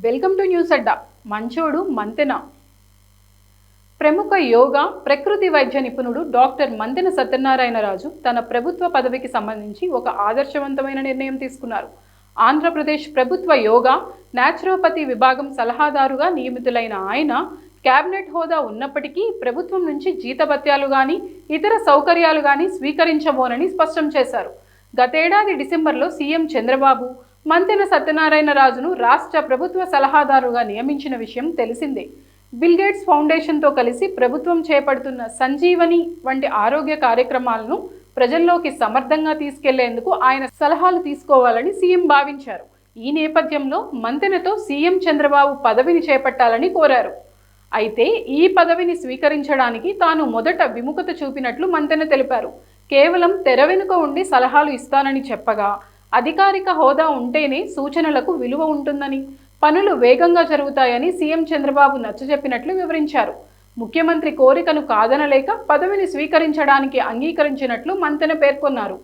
Welcome to news అడ్డా. మంచోడు మంతెన. ప్రముఖ యోగా ప్రకృతి వైద్య నిపుణుడు డాక్టర్ మంతెన సత్యనారాయణరాజు తన ప్రభుత్వ పదవికి సంబంధించి ఒక ఆదర్శవంతమైన నిర్ణయం తీసుకున్నారు. ఆంధ్రప్రదేశ్ ప్రభుత్వ యోగా న్యాచురోపతి విభాగం సలహాదారుగా నియమితులైన ఆయన క్యాబినెట్ హోదా ఉన్నప్పటికీ ప్రభుత్వం నుంచి జీతభత్యాలు కానీ ఇతర సౌకర్యాలు కానీ స్వీకరించబోనని స్పష్టం చేశారు. గతేడాది డిసెంబర్లో సీఎం చంద్రబాబు మంతెన సత్యనారాయణరాజును రాష్ట్ర ప్రభుత్వ సలహాదారుగా నియమించిన విషయం తెలిసిందే. బిల్ గేట్స్ ఫౌండేషన్తో కలిసి ప్రభుత్వం చేపడుతున్న సంజీవని వంటి ఆరోగ్య కార్యక్రమాలను ప్రజల్లోకి సమర్థంగా తీసుకెళ్లేందుకు ఆయన సలహాలు తీసుకోవాలని సీఎం భావించారు. ఈ నేపథ్యంలో మంతెనతో సీఎం చంద్రబాబు పదవిని చేపట్టాలని కోరారు. అయితే ఈ పదవిని స్వీకరించడానికి తాను మొదట విముఖత చూపినట్లు మంతెన తెలిపారు. కేవలం తెర వెనుక ఉండి సలహాలు ఇస్తానని చెప్పగా, అధికారిక హోదా ఉంటేనే సూచనలకు విలువ ఉంటుందని, పనులు వేగంగా జరుగుతాయని సీఎం చంద్రబాబు నచ్చజెప్పినట్లు వివరించారు. ముఖ్యమంత్రి కోరికను కాదనలేక పదవిని స్వీకరించడానికి అంగీకరించినట్లు మంతెన పేర్కొన్నారు.